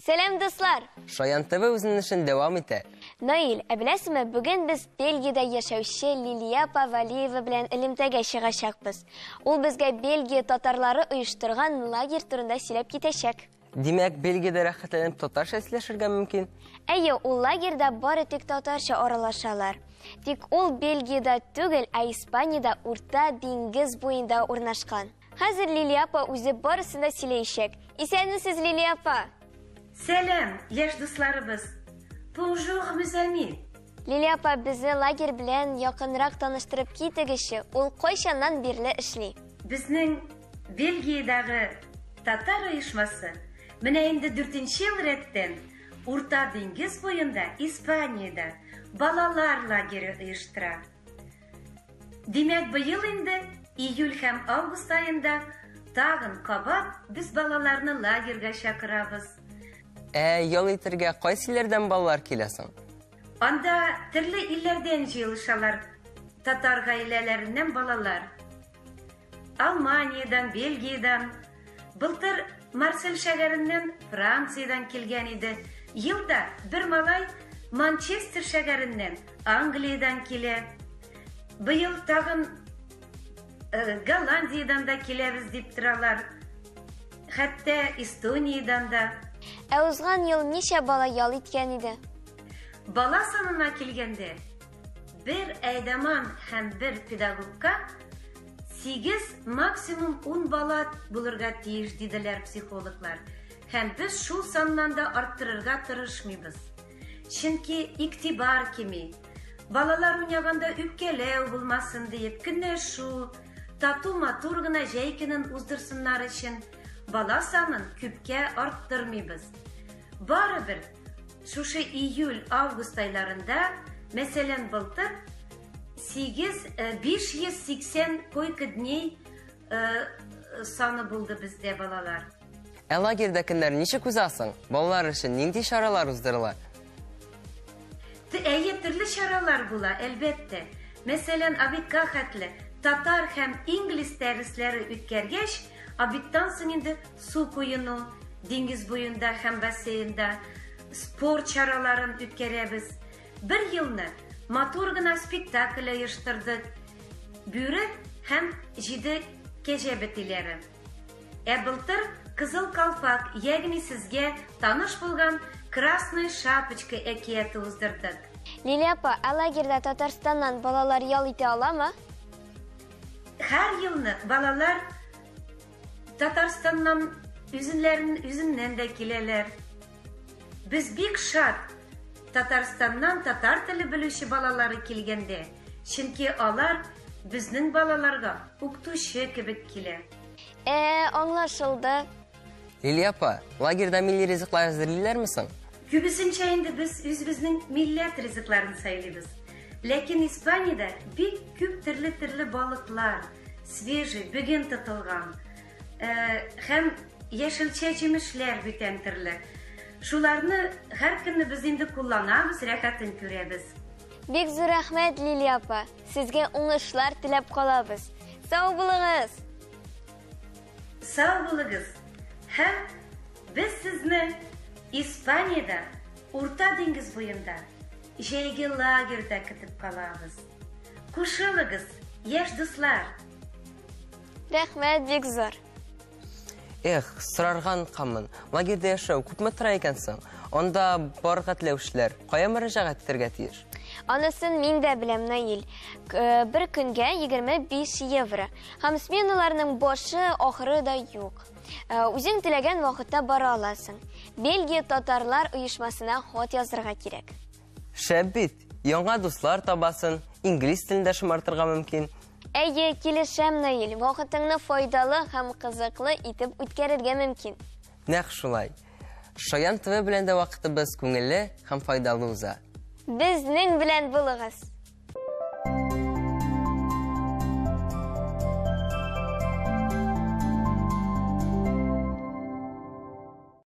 Сәлам, дуслар! Шаян ТВ үзенең эшен дәвам итә. Наил, беләсезме, бүген без Бельгиядә яшәүче Лилия Павалиева белән элемтәгә чыгачакбыз. Ул безгә Бельгия татарлары оештырган лагерь турында сөйләп китәчәк. Димәк, Бельгиядә рәхәтләнеп татарча сөйләшергә мөмкин. Әйе, ул лагерьда бары тик татарча аралашалар. Тик ул Бельгиядә түгел, ә Испаниядә Урта диңгез буенда урнашкан. Хәзер Лилия апа үзе барысында сөйләячәк. Исәнмесез, Лилия апа? Сәлам, яшь дусларыбыз. Bonjour, mes amis. Лилия апа, безне лагерь белән якынрак таныштырып китегезче. Ул кайчаннан бирле эшли? Безнең Бельгиядагы татар оешмасы менә инде 4нче ел рәттән Урта диңгез буенда, Испаниядә балалар лагере оештыра. Димәк, быел инде июль һәм август айында тагын кабат без балаларны лагерьгә чакырабыз. Ял итәргә кайсы илләрдән балалар килә соң? Анда төрле илләрдән җыелышалар татар гаиләләреннән балалар. Алманиядән, Бельгиядән, былтыр Марсель шәһәреннән Франциядән килгән иде. Елда бер малай Манчестер шәһәреннән Англиядән килә. Быел тагын Голландиядан да киләбез дип торалар. Хәтта Эстониядән да. Ә узган ел ничә бала ял иткән иде? Бала санына килгәндә, бер әйдәман һәм бер педагогка 8, максимум 10 бала булырга тиеш диделәр психологлар. Һәм без шул саннан да арттырырга тырышмыйбыз. Чөнки игътибар кими. Балалар уйнаганда үпкәләү булмасын дип, көнләшү, тату матур гына җәй көнен уздырсыннар өчен бала санын күпкә арттырмыйбыз. Барыбер шушы июль-август айларында, мәсәлән, былтыр 580 койка дней саны булды бездә балалар. Лагерьдә көннәр ничек узасың? Балалар өчен нинди чаралар уздырыла? Әйе, төрле чаралар була, әлбәттә. Мәсәлән, абитка хәтле татар һәм инглиз дәресләре үткәргәч, абиттан соң инде су куену, диңгез буенда һәм бассейнда спорт чараларын үткәрәбез. Бер елны матур гына спектакль оештырдык. Бүре һәм 7 кәҗә бетиләре. Былтыр Кызыл калфак, ягъни сезгә таныш булган Красная шапочка әкияте уздырдык. Лилия апа, лагерьдә Татарстаннан балалар ял итә аламы? Һәр елны балалар Татарстаннан үзеннән дә киләләр. Без бик шат Татарстаннан татар теле белүче балалары килгәндә, чөнки алар безнең балаларга укытучы кебек килә. Аңлашылды. Лилия апа, лагерьдә милли ризыклар әзерлиләрме соң? Күбесенчә инде без үзебезнең милләт ризыкларын сайлыйбыз. Ләкин Испаниядә бик күп төрле балыклар, свежий, бүген тотылган, һәм яшелчә җимешләр бүтән төрле. Шуларны һәр көнне без инде кулланабыз, рәхәтен күрәбез. Бик зур рәхмәт, Лилия апа. Сезгә уңышлар теләп калабыз. Сау булыгыз. Сау булыгыз. Һәм без сезне Испаниядә, Урта диңгез буенда, җәйге лагерьдә көтеп калабыз. Кушылыгыз, яшь дуслар. Рәхмәт бик зур. Сорарган камын. Лагерьдә яшәү күпме тора икән соң? Анда барырга теләүчеләр кая мөрәҗәгать итәргә тиеш? Анысын мин дә беләм, Наил. Бер көнгә 25 евро. Һәм сменаларның башы, ахыры да юк. Үзең теләгән вакытта бара аласың. Бельгия татарлар оешмасына хат язырга кирәк. Шәп бит. Яңа дуслар табасын, инглиз телендә шомартырга мөмкин. Әйе, килешәм, Наил. Вакытыңны файдалы һәм кызыклы итеп үткәрергә мөмкин. Нәкъ шулай. Шаян ТВ белән дә вакытыбыз күңелле һәм файдалы уза. Безнең белән булыгыз.